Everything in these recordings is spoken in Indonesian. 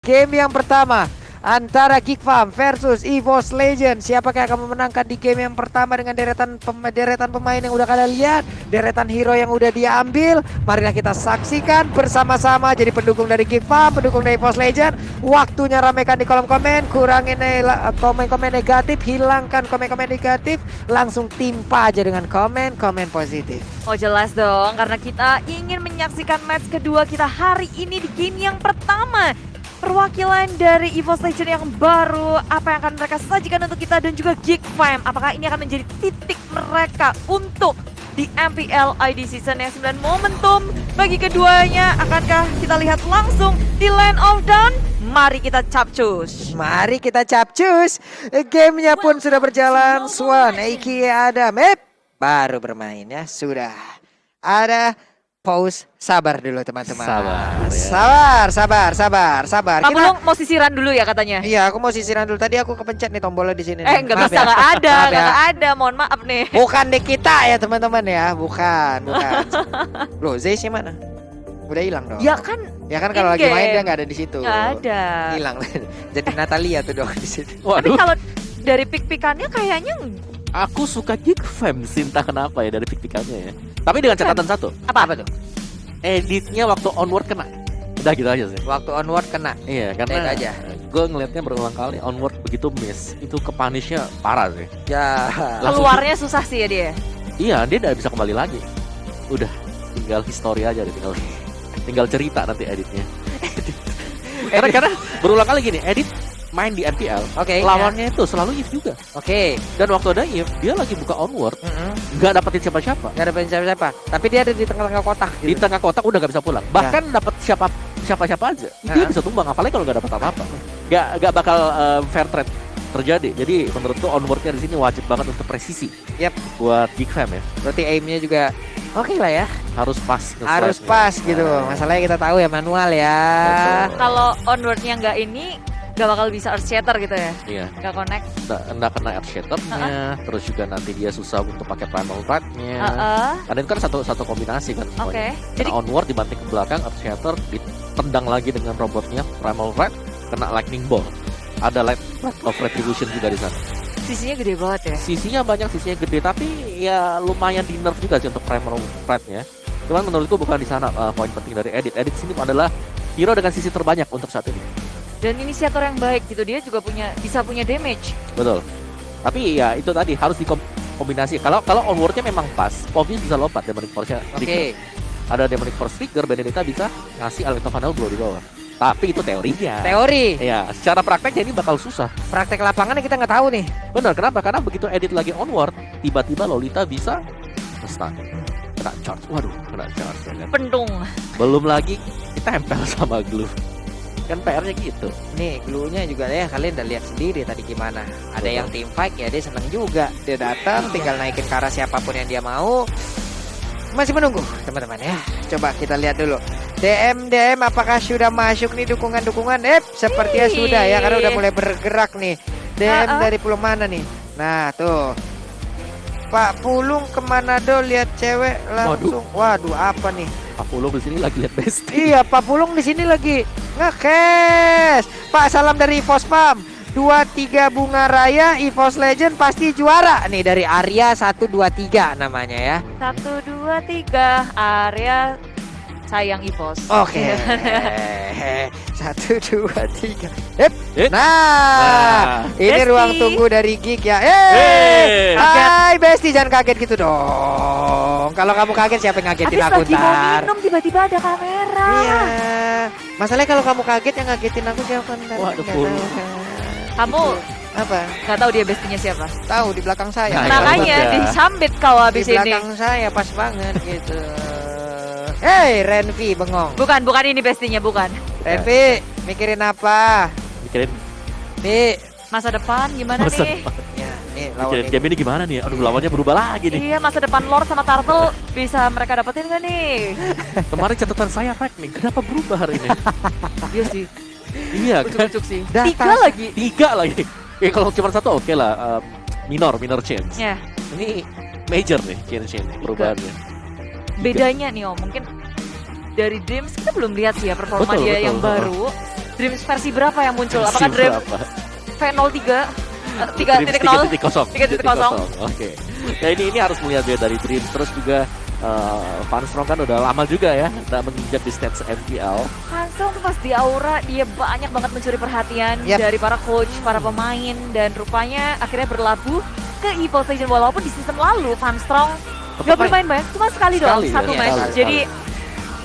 Game yang pertama antara Geek Farm versus EVOS Legends. Siapakah yang akan memenangkan di game yang pertama dengan deretan pemain yang udah kalian lihat, deretan hero yang udah diambil. Marilah kita saksikan bersama-sama. Jadi pendukung dari Geek Farm, pendukung dari EVOS Legends, waktunya ramekan di kolom komen. Kurangin komen-komen negatif, hilangkan komen-komen negatif, langsung timpa aja dengan komen-komen positif. Oh jelas dong, karena kita ingin menyaksikan match kedua kita hari ini di game yang pertama. Perwakilan dari EVOS Legends yang baru, apa yang akan mereka sajikan untuk kita dan juga Geek Farm. Apakah ini akan menjadi titik mereka untuk di MPL ID Season yang 9 momentum bagi keduanya? Akankah kita lihat langsung di Land of Dawn? Mari kita capcus. Mari kita capcus. Gamenya pun sudah berjalan. Swan, Eiki ada map baru bermain ya. Sudah ada pause. Sabar dulu teman-teman. Sabar. Pak Pulung mau sisiran dulu ya katanya? Iya, aku mau sisiran dulu. Tadi aku kepencet nih tombolnya di sini. Nggak Maaf bisa, ya. nggak ada, Maaf ya. nggak ada. Mohon maaf nih. Bukan di kita ya teman-teman ya. Bukan. Loh, Zeiss mana? Udah hilang dong. Ya kan kalau lagi in-game. main dia nggak ada di situ. nggak ada. Hilang. Jadi Natalia tuh dong di situ. Tapi kalau dari pik-pikannya kayaknya Aku suka Geek Fam sih, entah kenapa ya dari pik-pikannya ya. Tapi dengan catatan satu, apa tuh? editnya waktu onward kena. Udah gitu aja sih. Waktu onward kena. Iya, Lihat karena aja. gue ngelihatnya berulang kali onward begitu miss, itu ke punishnya parah sih. Ya. Langsung- Keluarnya susah sih ya dia. Iya, dia udah bisa kembali lagi. Udah, tinggal history aja deh, tinggal cerita nanti editnya. karena berulang kali gini, edit main di MPL, Oke. lawannya itu selalu if juga. Oke. Dan waktu ada if, dia lagi buka onward, nggak dapetin siapa-siapa. Gak ada siapa-siapa. Tapi dia ada di tengah-tengah kotak. Di tengah kotak udah nggak bisa pulang. Bahkan dapat siapa-siapa aja, dia bisa tumbang. Apalagi kalau nggak dapat apa-apa, nggak bakal fair trade terjadi. Jadi menurutku onwardnya di sini wajib banget untuk presisi. Yap. Buat Geek Fam ya, Berarti aimnya juga oke lah ya. harus pas. Harus nge-slide-nya. pas gitu. Masalahnya kita tahu ya manual ya. Betul. Kalau onwardnya nggak ini, nggak bakal bisa earth shatter gitu ya? Iya, Nggak connect. nggak kena Earth Shatter-nya, terus juga nanti dia susah untuk pakai Primal Ride-nya. Karena itu kan satu kombinasi kan Oke. semuanya. Jadi Kena onward dibanting ke belakang, Earth Shatter ditendang lagi dengan robotnya Primal Ride, kena Lightning Ball. Ada Light of Retribution juga di sana. sisinya gede banget ya. Sisinya banyak, sisinya gede, tapi ya lumayan di nerf juga sih untuk Primal Ride-nya. Cuman menurutku bukan di sana poin penting dari edit. Edit sini adalah hero dengan sisi terbanyak untuk saat ini. Dan inisiator yang baik gitu, dia juga bisa punya damage. Betul. Tapi ya itu tadi harus dikombinasi. Kalau onwardnya memang pas, Povius bisa lompat Demonic Force-nya. Oke. Ada Demonic Force trigger, Benedetta bisa ngasih Element of Final Blow di bawah. Tapi itu teorinya. Teori. Ya, secara prakteknya ini bakal susah. Praktek lapangannya kita nggak tahu nih. Benar, kenapa? Karena begitu edit lagi onward, tiba-tiba Lolita bisa stun. Kena charge. Waduh, kena charge ya kan. Pentung. Belum lagi ditempel sama glue. Kan PR-nya gitu. Nih glue-nya juga ya kalian udah lihat sendiri tadi gimana. Ada Betul. yang team fight ya dia seneng juga. Dia datang tinggal naikin ke arah siapapun yang dia mau. Masih menunggu teman-teman ya. Coba kita lihat dulu. DM apakah sudah masuk nih dukungan-dukungan? Sepertinya Ih. sudah ya karena udah mulai bergerak nih. DM Ah, ah. dari Pulung mana nih? Nah tuh. Pak Pulung ke Manado lihat cewek langsung. Waduh apa nih? Apollo di sini lagi lihat best. Iya, Pak Pulung di sini lagi nge-cash. Pak, salam dari EVOS Farm. 23 Bunga Raya EVOS Legend pasti juara. Nih dari Arya 123 namanya ya. 1, 2, 3 area sayang EVOS. Oke. 1 2 3. Eh. Nah, ini Besti. ruang tunggu dari Geek ya. Eh. Hai Besti, jangan kaget gitu dong. Kalau kamu kaget siapa yang ngagetin Habis aku lagi mau ntar? minum tiba-tiba ada kamera. Iya. Masalahnya kalau kamu kaget yang ngagetin aku siapa ntar? Waduh, Nggak Pul. tahu kan. Kamu Apa? nggak tahu dia bestinya siapa? Tahu di belakang saya. Nah, Makanya ya. disambit kau di habis ini. belakang saya pas banget gitu. Hey, Renvi bengong. Bukan ini bestinya, bukan. Renvi, mikirin apa? Mikirin Nih, Masa depan gimana masa nih? depan. ya, nih lawan Mikirin ini. game ini gimana nih? Aduh, lawannya berubah lagi nih. Iya, masa depan Lord sama Turtle bisa mereka dapetin gak nih? Kemarin catatan saya Rek nih, kenapa berubah hari ini? Iya sih, Iya kan? ucuk-ucuk sih. Data. 3 lagi. 3 lagi. Kalau cuma satu oke lah, minor change. Ya, Ini major nih change perubahannya. bedanya nih Om, mungkin dari Dreams kita belum lihat sih ya performa Betul, dia betul. yang baru. Dreams versi berapa yang muncul? Apakah Versi Dream berapa? V03? 3.0? 3.0. Oke. Nah ini harus melihat dia dari Dreams, terus juga Funstrong kan udah lama juga ya nggak menginjak di stage MPL. Hansel tuh pas di Aura dia banyak banget mencuri perhatian dari para coach, para pemain, dan rupanya akhirnya berlabuh ke EVOS Legends walaupun di season lalu Funstrong nggak bermain banyak, cuma sekali doang, Sekali, satu ya, match. sekali. Jadi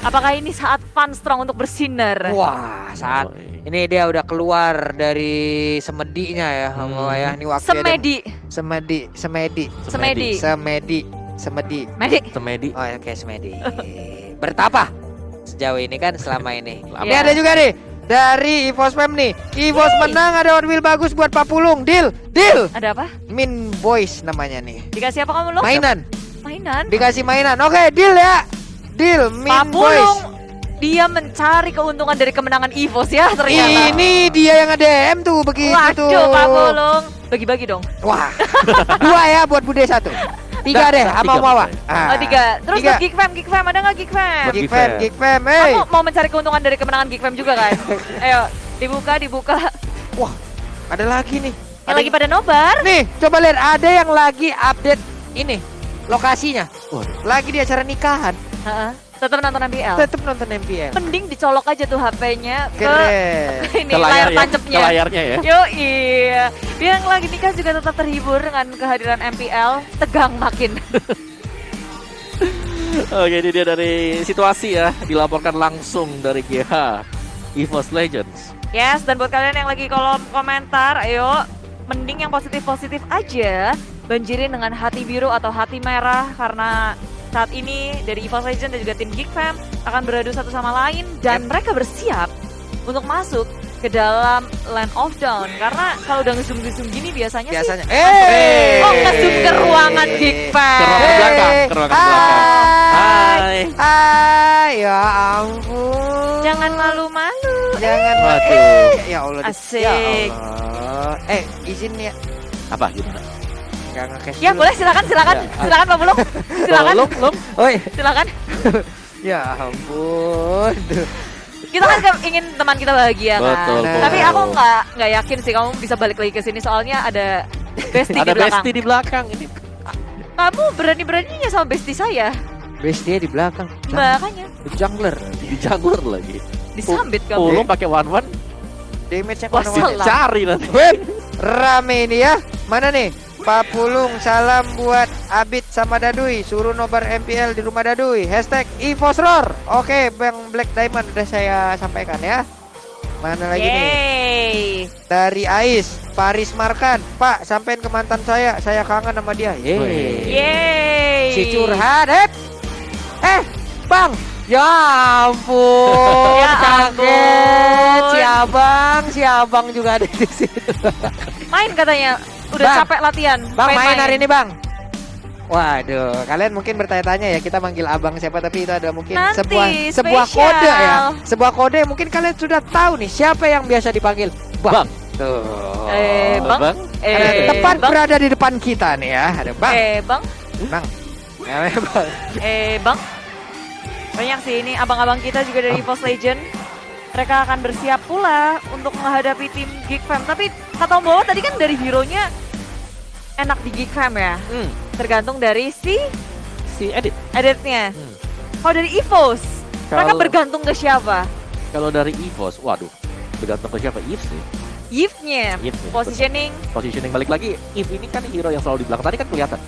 apakah ini saat Funstrong untuk bersinar? Wah, saat ini dia udah keluar dari semedinya ya, ya. Ini waktu Semedi. Semedi. Medi. Semedi. Oh, oke, semedi. Bertapa sejauh ini kan selama ini. Lama. Ini ada juga nih dari EVOS Fam nih. EVOS menang, ada One Wheel bagus buat Papulung. Deal. Ada apa? Min Boys namanya nih. Dikasih apa kamu lo? Mainan. Dikasih mainan. Oke, deal ya. Deal Min Boys. Papulung dia mencari keuntungan dari kemenangan EVOS ya ternyata. Ini dia yang nge-DM tuh begitu tuh. Waduh, Papulung. Bagi-bagi dong. Wah. 2 ya buat Bude 1. 3 deh, sama Mawa. Oh 3. Terus buat Geek Fam ada nggak Geek Fam? Geek Fam. Hey. Kamu mau mencari keuntungan dari kemenangan Geek Fam juga kan? Ayo, dibuka. Wah, ada lagi nih. Yang lagi pada nobar. Nih, coba lihat ada yang lagi update ini lokasinya. Waduh. Lagi di acara nikahan. Tetap nonton MPL. Tetep nonton MPL. Mending dicolok aja tuh HP-nya ke Keren. ini Ke layar ya, tancapnya. ke layarnya ya. Yo iya. Biar yang lagi nikah juga tetap terhibur dengan kehadiran MPL. Tegang makin. Oke, ini dia dari situasi ya, dilaporkan langsung dari GH EVOS Legends. Yes, dan buat kalian yang lagi kolom komentar, ayo mending yang positif-positif aja. Banjirin dengan hati biru atau hati merah karena saat ini dari EVOS Legends dan juga tim Geek Fam akan beradu satu sama lain dan mereka bersiap untuk masuk ke dalam Land of Dawn karena kalau udah nge-zoom gini biasanya sih nge-zoom ke ruangan Geek Fam. Ke ruangan belakang, ke ruangan belakang. Hai, ya ampun. Jangan malu-malu. Jangan Waduh. Ya Allah. Asik. Ya Allah. Izin ya. Apa gimana? Ya Ya boleh silakan Pak Bulung. Silakan. Oi. Silakan. Ya ampun. Kita kan ingin teman kita bahagia kan. Betul, Tapi aku nggak yakin sih kamu bisa balik lagi ke sini soalnya ada bestie Ada di belakang. bestie di belakang ini. Kamu berani-beraninya sama bestie saya. Bestie di belakang. Makanya Jungler. Di jungler lagi. disambit kamu. Ulung pakai one. Damage-nya Wah, kemana-mana. salah. Cari nanti. Web. Rame ini ya. Mana nih? Papulung salam buat Abid sama Dadui. Suruh nobar MPL di rumah Dadui. Hashtag EVOSROR. Oke, Bang Black Diamond udah saya sampaikan ya. Mana lagi nih? Yeay. Dari Ais, Paris Markan. Pak, sampein ke mantan saya kangen sama dia. Yeay. Si curhat, Bang. Ya ampun, Ya kaget. ampun. Si abang juga ada di situ. Main katanya. Udah Bang. capek latihan. Bang main hari ini bang. Waduh, kalian mungkin bertanya-tanya ya kita manggil abang siapa tapi itu ada mungkin Nanti, sebuah spesial. kode ya, sebuah kode yang mungkin kalian sudah tahu nih siapa yang biasa dipanggil bang. Tuh. Bang. Ada tepat Bang. berada di depan kita nih ya, ada bang. Bang. Bang. Namanya bang. Bang. Banyak sih ini abang-abang kita juga dari EVOS Legend. Mereka akan bersiap pula untuk menghadapi tim Geek Fam. Tapi kata Om Bowo tadi kan dari hero-nya enak di Geek Fam ya. Tergantung dari si editnya. Kalau dari EVOS, mereka bergantung ke siapa? Kalau dari EVOS, waduh, bergantung ke siapa? Yves sih. Yves-nya, positioning. Positioning balik lagi, Yves ini kan hero yang selalu di belakang. Tadi kan kelihatan.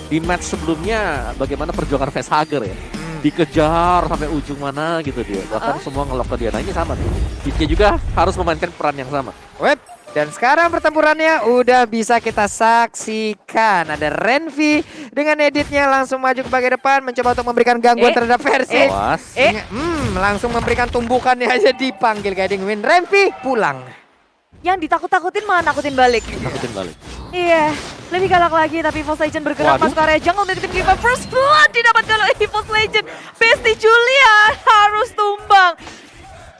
Di match sebelumnya bagaimana perjuangan Facehugger ya. Dikejar sampai ujung mana gitu dia. Bahkan semua ngelok ke dia. Nah ini sama nih. Yves-nya juga harus memainkan peran yang sama. Dan sekarang pertempurannya udah bisa kita saksikan. Ada Renvi dengan editnya langsung maju ke bagian depan mencoba untuk memberikan gangguan terhadap versi. Langsung memberikan tumbukannya aja dipanggil Guiding Wind. Renvi pulang. Yang ditakut-takutin malah nakutin balik. Iya, lebih galak lagi tapi EVOS Legend bergerak masuk area jungle dari tim Geek Fam. First blood didapatkan oleh EVOS Legend. Bestie Julian harus tumbang.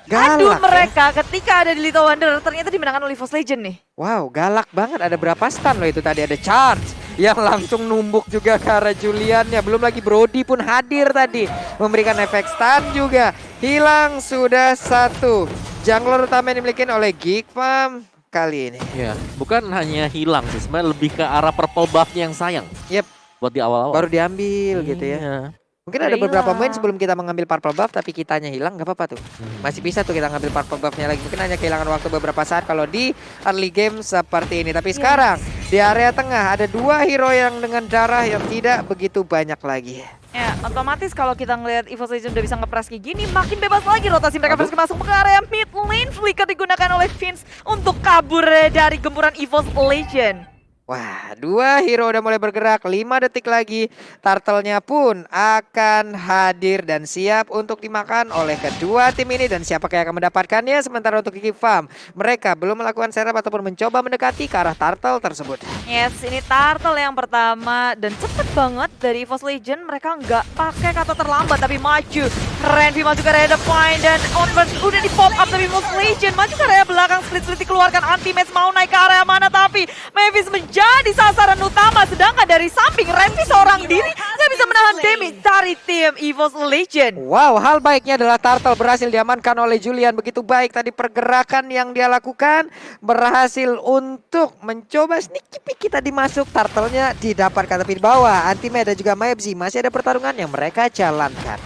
Aduh mereka ketika ada di Little Wonder ternyata dimenangkan oleh EVOS Legend nih. Wow, galak banget. Ada berapa stun loh itu tadi. Ada charge, yang langsung numbuk juga ke arah Juliannya. Belum lagi Brody pun hadir tadi, memberikan efek stun juga. Hilang sudah satu. Jungler utama yang dimiliki oleh Geekfam kali ini. Ya, bukan hanya hilang sih, sebenarnya lebih ke arah purple buff-nya yang sayang. Yep. Buat di awal-awal. Baru diambil gitu ya. Iya. Mungkin ada beberapa Hilang. main sebelum kita mengambil purple buff tapi kitanya hilang, nggak apa-apa tuh. Masih bisa tuh kita ngambil purple buffnya lagi. Mungkin hanya kehilangan waktu beberapa saat kalau di early game seperti ini. Tapi sekarang di area tengah ada 2 hero yang dengan darah yang tidak begitu banyak lagi. Ya, otomatis kalau kita ngelihat EVOS Legends udah bisa ngepres kayak gini, makin bebas lagi rotasi mereka harus masuk ke area mid lane. Flicker digunakan oleh Vince untuk kabur dari gempuran EVOS Legends. Wah, 2 hero udah mulai bergerak. 5 detik lagi Turtle-nya pun akan hadir dan siap untuk dimakan oleh kedua tim ini. Dan siapa yang akan mendapatkannya? Sementara untuk Geekfam, mereka belum melakukan serap ataupun mencoba mendekati ke arah Turtle tersebut. Yes, ini Turtle yang pertama dan cepet banget dari EVOS Legends. Mereka nggak pakai kata terlambat tapi maju. Renvi maju ke area depan dan onward udah di pop up dari EVOS Legends. Maju ke area belakang, split dikeluarkan, anti-match mau naik ke area mana tapi Mavis jadi sasaran utama, sedangkan dari samping Renvi seorang diri nggak bisa menahan damage dari tim EVOS Legends. Wow, hal baiknya adalah Turtle berhasil diamankan oleh Julian. Begitu baik tadi pergerakan yang dia lakukan, berhasil untuk mencoba sneaky peek kita dimasuk. Turtle-nya didapatkan tapi di bawah. Anti-Med dan juga Mavzi masih ada pertarungan yang mereka jalankan.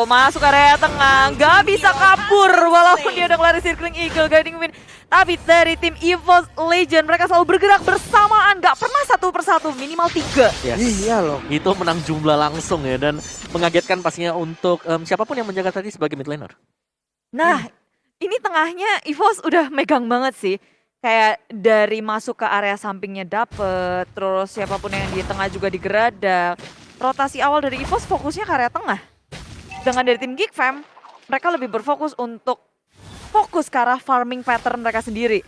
Masuk area tengah, nggak bisa kabur walaupun dia udah ngelari Circling Eagle, Guiding Wind. Tapi dari tim EVOS Legends mereka selalu bergerak bersamaan, nggak pernah satu persatu, minimal 3. Yes. Iya loh. Itu menang jumlah langsung ya, dan mengagetkan pastinya untuk siapapun yang menjaga tadi sebagai mid laner. Nah, ini tengahnya EVOS udah megang banget sih. Kayak dari masuk ke area sampingnya dapet, terus siapapun yang di tengah juga digeradak. Rotasi awal dari EVOS fokusnya ke area tengah. Dengan dari tim Geekfam, mereka lebih berfokus untuk fokus ke arah farming pattern mereka sendiri.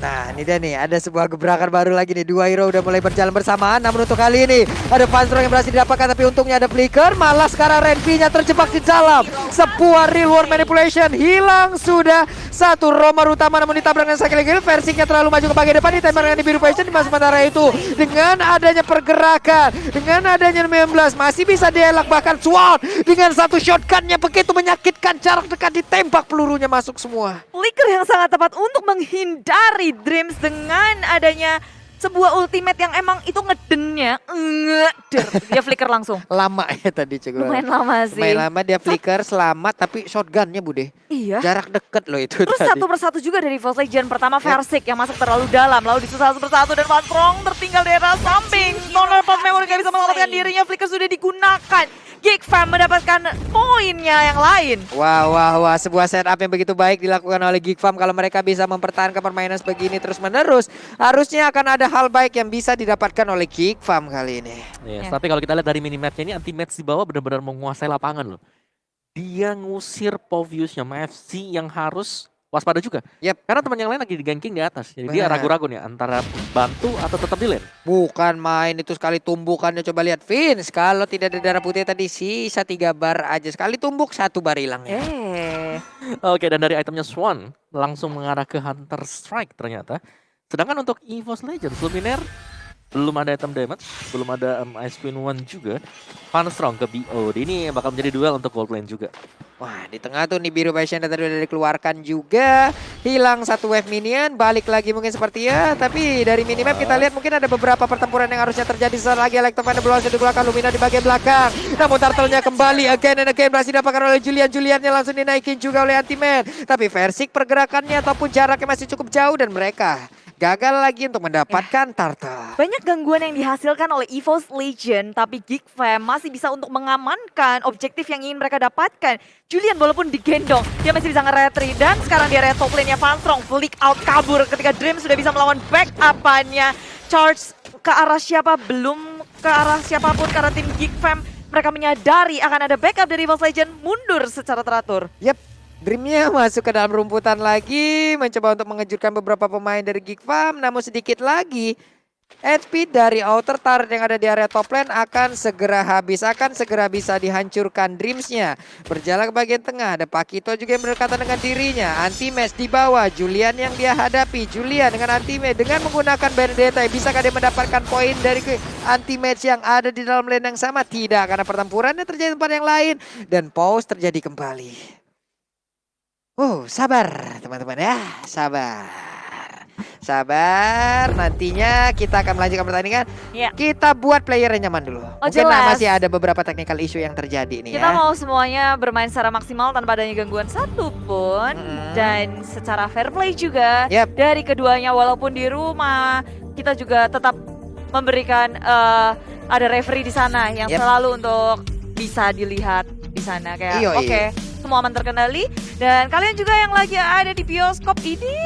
Nah, ini dia nih, ada sebuah gebrakan baru lagi nih. 2 hero udah mulai berjalan bersamaan. Namun untuk kali ini ada Panstrong yang berhasil didapatkan, tapi untungnya ada Flicker. Malah sekarang Renvi-nya terjebak di dalam sebuah real world manipulation. Hilang sudah satu romer utama, namun ditabrak dengan Sakil Gil. Versingnya terlalu maju ke bagian depan, ditembak dengan biru passion di masa sementara itu. Dengan adanya pergerakan, dengan adanya 19 masih bisa dielak, bahkan Sword dengan satu shotgunnya begitu menyakitkan, jarak dekat ditembak, pelurunya masuk semua. Flicker yang sangat tepat untuk menghindari Dreams dengan adanya sebuah ultimate yang emang itu ngedennya dia flicker langsung. Lama ya tadi cukup. Lumayan lama sih. Lumayan lama dia flicker selamat, tapi shotgunnya Bude. Iya. Jarak deket loh itu. Terus tadi. satu persatu juga dari EVOS Legends. Pertama Versik yang masuk terlalu dalam, lalu disusul satu persatu dan Panstrong tertinggal di daerah samping. Toner Pop Memory gak bisa menyelamatkan dirinya, Flicker sudah digunakan. Geekfam mendapatkan poinnya yang lain. Wah, sebuah setup yang begitu baik dilakukan oleh Geekfam. Kalau mereka bisa mempertahankan permainan sebegini terus menerus, harusnya akan ada hal baik yang bisa didapatkan oleh Geekfam kali ini. Yes, Ya. tapi kalau kita lihat dari minimapnya ini, anti-match di bawah benar-benar menguasai lapangan loh. Dia ngusir Poviusnya MFC yang harus waspada juga. Yep. Karena teman yang lain lagi di-ganking di atas. Jadi dia Benar. ragu-ragu nih antara bantu atau tetap di lane. Bukan main itu sekali tumbukannya, coba lihat Vince. Kalau tidak ada darah putih tadi sisa 3 bar aja. Sekali tumbuk 1 bar hilang ya. Oke, dan dari itemnya Swan langsung mengarah ke Hunter Strike ternyata. Sedangkan untuk EVOS Legends, Luminaire belum ada item damage, belum ada Ice Queen 1 juga. Panstrong ke BO. Ini bakal menjadi duel untuk gold lane juga. Wah, di tengah tuh nih biru passion tadi udah dikeluarkan juga. Hilang satu wave minion, balik lagi mungkin seperti ya. Tapi dari minimap kita lihat mungkin ada beberapa pertempuran yang harusnya terjadi. Saat lagi Electrofan belum di belakang, Lumina di bagian belakang. Namun Turtle-nya kembali again and again berhasil didapatkan oleh Julian. Juliannya langsung dinaikin juga oleh Anti-Man. Tapi Versik pergerakannya ataupun jaraknya masih cukup jauh dan mereka gagal lagi untuk mendapatkan Turtle. Banyak gangguan yang dihasilkan oleh EVOS Legends, tapi Geekfam masih bisa untuk mengamankan objektif yang ingin mereka dapatkan. Julian walaupun digendong, dia masih bisa nge-retry. Dan sekarang di area top lane-nya Panstrong, flick out kabur ketika Dream sudah bisa melawan back-up-annya. Charge ke arah siapa? Belum ke arah siapapun karena tim Geekfam. Mereka menyadari akan ada backup dari EVOS Legends, mundur secara teratur. Yep. Dreamnya masuk ke dalam rumputan lagi, mencoba untuk mengejutkan beberapa pemain dari Geekfam, namun sedikit lagi HP dari outer turret yang ada di area top lane akan segera habis, akan segera bisa dihancurkan Dreams-nya. Berjalan ke bagian tengah, ada Pakito juga yang berdekatan dengan dirinya. Anti-match di bawah, Julian yang dia hadapi. Julian dengan anti-match, dengan menggunakan Benedetta, bisakah dia mendapatkan poin dari anti-match yang ada di dalam lane yang sama? Tidak, karena pertempurannya terjadi di tempat yang lain. Dan pause terjadi kembali. Sabar teman-teman ya, sabar. Sabar, nantinya kita akan melanjutkan pertandingan. Ya. Kita buat playernya nyaman dulu. Mungkin jelas. masih ada beberapa technical issue yang terjadi nih Kita ya. mau semuanya bermain secara maksimal tanpa adanya gangguan satupun. Dan secara fair play juga Yap. dari keduanya, walaupun di rumah kita juga tetap memberikan ada referee di sana yang Yap. selalu untuk bisa dilihat di sana kayak Iyo, oke, semua aman terkendali. Dan kalian juga yang lagi ada di bioskop ini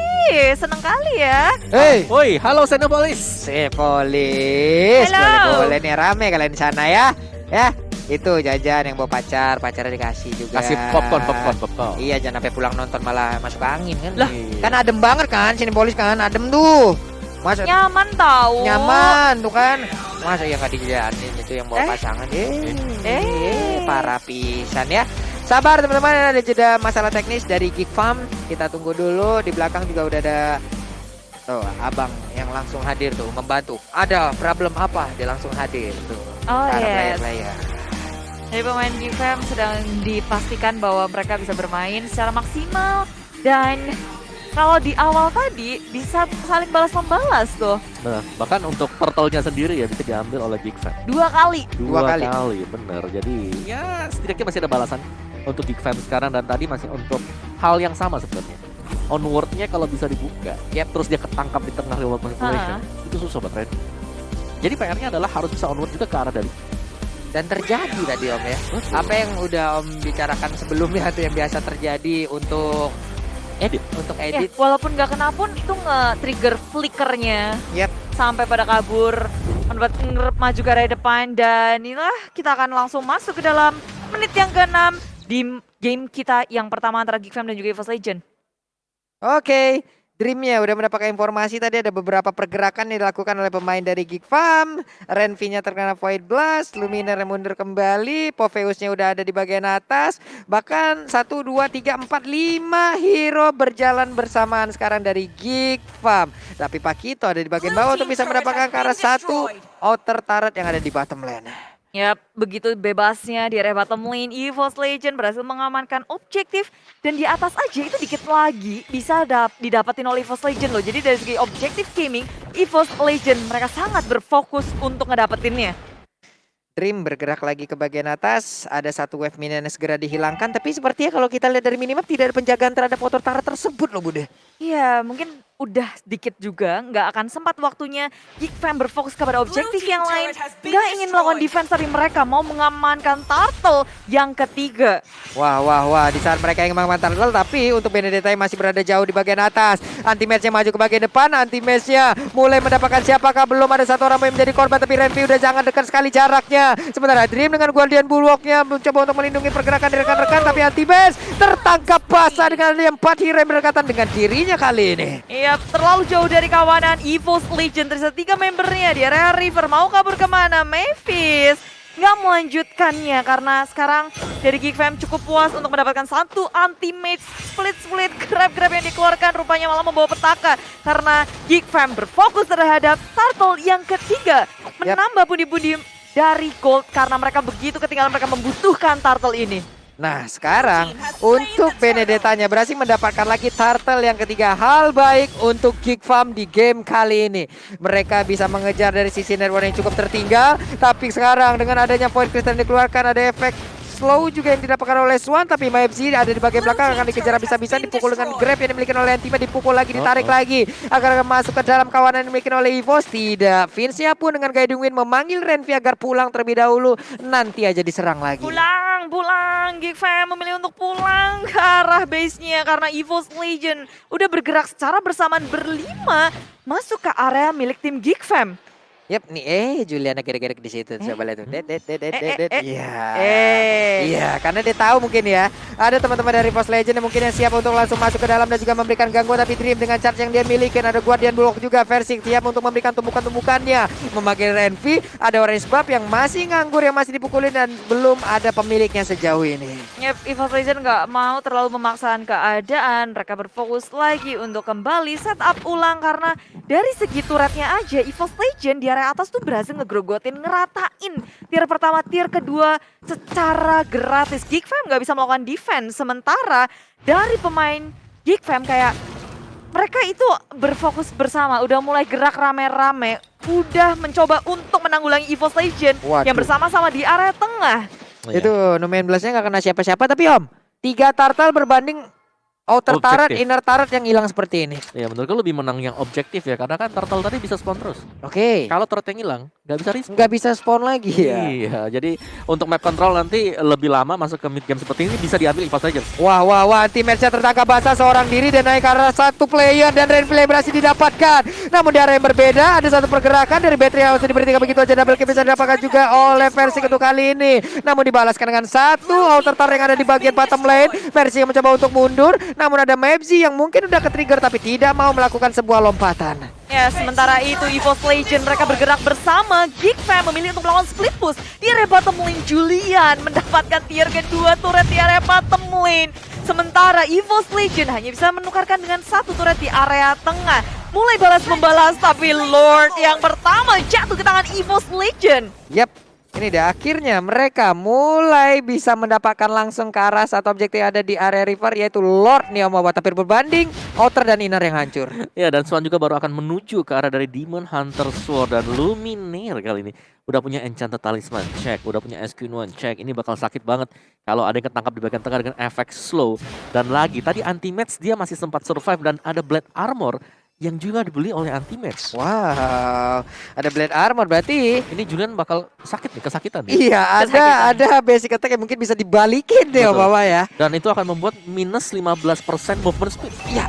seneng kali ya. Hey, Woi, halo Xenopolis. Sepolis, Halo. boleh nih rame kalian di sana ya. Ya, itu jajan yang bawa pacarnya dikasih juga. Kasih popcorn. Iya, jangan sampai pulang nonton malah masuk angin kan. Lah. Kan adem banget kan, Cinepolis kan, adem tuh. Masa Nyaman tahu. nyaman tuh kan. Masa yang gak dijelasin itu yang bawa Eh. pasangan. Eh. Parah pisan ya. Sabar teman-teman, ada jeda masalah teknis dari Geek Farm. Kita tunggu dulu. Di belakang juga udah ada abang yang langsung hadir tuh membantu. Ada problem apa? Dia langsung hadir tuh. Oh Para yes. player-player. Jadi pemain GFM sedang dipastikan bahwa mereka bisa bermain secara maksimal. Dan kalau di awal tadi bisa saling balas-membalas tuh. Nah, bahkan untuk turtle-nya sendiri ya bisa diambil oleh Big Fan. 2 kali. Dua kali. Bener. Jadi ya setidaknya masih ada balasan untuk Big Fan sekarang, dan tadi masih untuk hal yang sama sebenarnya. Onward-nya kalau bisa dibuka, terus dia ketangkap di tengah reward manipulation, itu susah buat Red. Jadi PR-nya adalah harus bisa onward juga ke arah dari. Dan terjadi tadi Om ya. Betul. Apa yang udah Om bicarakan sebelumnya tuh yang biasa terjadi untuk Edit. Ya, edit. walaupun gak kena pun itu nge-trigger flickernya. Yep. Sampai pada kabur. Membuat maju ke area depan. Dan inilah kita akan langsung masuk ke dalam menit yang ke-6 di game kita yang pertama antara GFM dan juga EVOS Legend. Oke, Dreamnya udah mendapatkan informasi tadi ada beberapa pergerakan yang dilakukan oleh pemain dari Geek Farm. Renvi-nya terkena Void Blast, Luminar yang mundur kembali, Popheus-nya udah ada di bagian atas. Bahkan 1, 2, 3, 4, 5 hero berjalan bersamaan sekarang dari Geek Farm. Tapi Pakito ada di bagian bawah untuk bisa mendapatkan ke arah satu outer turret yang ada di bottom lane. Yap, begitu bebasnya di area bottom lane, EVOS Legend berhasil mengamankan objektif. Dan di atas aja itu dikit lagi bisa didapatin oleh EVOS Legend loh. Jadi dari segi objektif gaming, EVOS Legend mereka sangat berfokus untuk ngedapetinnya. Dream bergerak lagi ke bagian atas, ada satu wave minion yang segera dihilangkan. Tapi sepertinya kalau kita lihat dari minimap tidak ada penjagaan terhadap outer turret tersebut loh Bude. Iya, mungkin udah sedikit juga, nggak akan sempat waktunya GFM berfokus kepada objektif yang lain. Nggak ingin melakukan defense, tapi mereka mau mengamankan turtle yang ketiga. Wah, di saat mereka ingin mengamankan turtle, tapi untuk Benedetta yang masih berada jauh di bagian atas. Anti-match-nya maju ke bagian depan, anti-match-nya mulai mendapatkan siapakah, belum ada satu orang yang menjadi korban, tapi Renvi udah jangan dekat sekali jaraknya. Sementara Dream dengan Guardian Bulwark-nya mencoba untuk melindungi pergerakan dari rekan-rekan, tapi anti-match tertangkap basah dengan 4 hero yang berdekatan dengan dirinya kali ini. Iya, terlalu jauh dari kawanan. EVOS Legend tersisa 3 membernya di area river. Mau kabur kemana? Mavis nggak melanjutkannya karena sekarang dari GFM cukup puas untuk mendapatkan satu anti-mage split grab yang dikeluarkan. Rupanya malah membawa petaka karena GFM berfokus terhadap turtle yang ketiga. Menambah pundi-pundi dari gold karena mereka begitu ketinggalan, mereka membutuhkan turtle ini. Nah sekarang untuk Benedettanya berhasil mendapatkan lagi turtle yang ketiga. Hal baik untuk Geek Farm di game kali ini. Mereka bisa mengejar dari sisi network yang cukup tertinggal. Tapi sekarang dengan adanya Void Crystal yang dikeluarkan, ada efek slow juga yang didapatkan oleh Swan. Tapi MFC ada di bagian belakang akan dikejar bisa-bisa, dipukul dengan grab yang dimiliki oleh Antima, dipukul lagi, ditarik lagi agar masuk ke dalam kawanan yang dimiliki oleh EVOS. Tidak, Vince-nya pun dengan Guiding Wind memanggil Renvi agar pulang terlebih dahulu, nanti aja diserang lagi. Pulang, GFM memilih untuk pulang ke arah base-nya karena EVOS Legend udah bergerak secara bersamaan berlima masuk ke area milik tim GFM. Yap nih Juliana gerek-gerek di situ coba lihat tuh. Iya. Eh. Iya, karena dia tahu mungkin ya. Ada teman-teman dari Force Legend yang mungkin yang siap untuk langsung masuk ke dalam dan juga memberikan gangguan, tapi Dream dengan charge yang dia miliki, ada Guardian Bulwark juga versi siap untuk memberikan tumbukan-tumbukannya. Memakai Renvi, ada Orange Buff yang masih nganggur, yang masih dipukulin dan belum ada pemiliknya sejauh ini. Yep, EVOS Legend nggak mau terlalu memaksakan keadaan. Mereka berfokus lagi untuk kembali setup ulang karena dari segi turretnya aja EVOS Legend di area atas tuh berhasil ngegrogotin, ngeratain tier pertama, tier kedua secara gratis. Geek Fam nggak bisa melakukan defense, sementara dari pemain Geek Fam kayak mereka itu berfokus bersama, udah mulai gerak rame-rame, udah mencoba untuk menanggulangi EVOS Legend Waduh. yang bersama-sama di area tengah. Iya. Itu Numen Blastnya nggak kena siapa-siapa, tapi Om 3 turtle berbanding outer turret, Objektif. inner turret yang hilang seperti ini. Ya menurutku lebih menang yang objektif ya, karena kan turtle tadi bisa spawn terus. Oke. Kalau turret yang hilang, nggak bisa respawn. Nggak bisa spawn lagi ya. Iya, jadi untuk map control nanti lebih lama masuk ke mid game seperti ini bisa diambil EVOS Legends. Wah, anti-matchnya tertangkap basah seorang diri dan naik ke arah satu player dan Renplay berhasil didapatkan. Namun di area yang berbeda ada satu pergerakan dari Battery House diberhentikan begitu aja, double kill bisa didapatkan juga oleh versi untuk kali ini. Namun dibalaskan dengan satu outer turret yang ada di bagian bottom lane. Versi yang mencoba untuk mundur, namun ada Mavzi yang mungkin udah ke-trigger tapi tidak mau melakukan sebuah lompatan. Ya, sementara itu EVOS Legend mereka bergerak bersama. Geek Fam memilih untuk melakukan split push di area bottom lane. Julian mendapatkan tier kedua turret di area bottom lane. Sementara EVOS Legend hanya bisa menukarkan dengan satu turret di area tengah. Mulai balas-membalas, tapi Lord yang pertama jatuh ke tangan EVOS Legend. Yap, ini deh akhirnya mereka mulai bisa mendapatkan langsung ke arah satu objektif yang ada di area river, yaitu Lord Neomawa. Tapi berbanding outer dan inner yang hancur. Ya, dan Swan juga baru akan menuju ke arah dari Demon Hunter Sword dan Luminaire kali ini. Udah punya Enchanted Talisman, check. Udah punya SQ1, check. Ini bakal sakit banget kalau ada yang ketangkap di bagian tengah dengan efek slow. Dan lagi, tadi anti-match dia masih sempat survive dan ada Blade Armor yang juga dibeli oleh anti-match. Wow, ada Blade Armor berarti. Ini Julian bakal sakit nih, kesakitan nih. Iya, ada basic attack yang mungkin bisa dibalikin deh Betul. Bawa ya. Dan itu akan membuat minus 15% movement speed. Iya.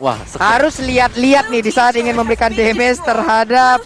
Wah, sekali. harus lihat-lihat nih di saat ingin memberikan damage terhadap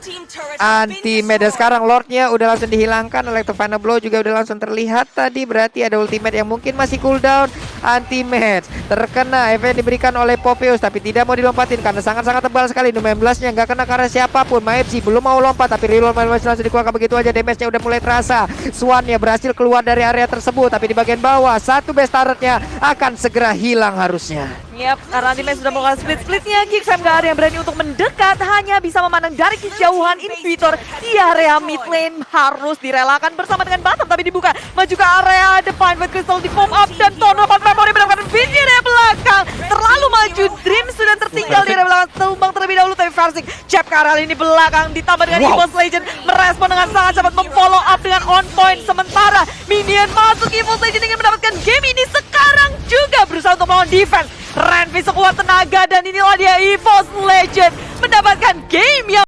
anti-meta. Sekarang Lordnya udah langsung dihilangkan, Electro Blow juga udah langsung terlihat tadi. Berarti ada ultimate yang mungkin masih cooldown. Anti-match terkena efek diberikan oleh Popheus tapi tidak mau dilompatin karena sangat-sangat tebal sekali. Numen Blastnya nggak kena karena siapapun. Maepsi belum mau lompat tapi reload langsung dikeluarkan begitu aja. Damage-nya udah mulai terasa. Swannya berhasil keluar dari area tersebut tapi di bagian bawah satu base turretnya akan segera hilang harusnya. Yap, karena anti-match sudah melakukan split-splitnya. Geek Fam gak ada yang berani untuk mendekat, hanya bisa memandang dari kejauhan. Inhibitor di area mid lane harus direlakan bersama dengan Batam, tapi dibuka maju ke area depan. Void Crystal di pop up dan Tono Pat Memory mendapatkan Vinci di area belakang. Terlalu maju, Dream sudah tertinggal di area belakang. Tumbang terlebih dahulu, tapi Versing Jab ke area ini belakang ditambah dengan EVOS Legend merespon dengan sangat cepat, memfollow up dengan on point. Sementara minion masuk, EVOS Legend ingin mendapatkan game ini sekarang juga berusaha untuk melawan defense. Renvi sekuat tenaga dan inilah dia EVOS Legend mendapatkan game yang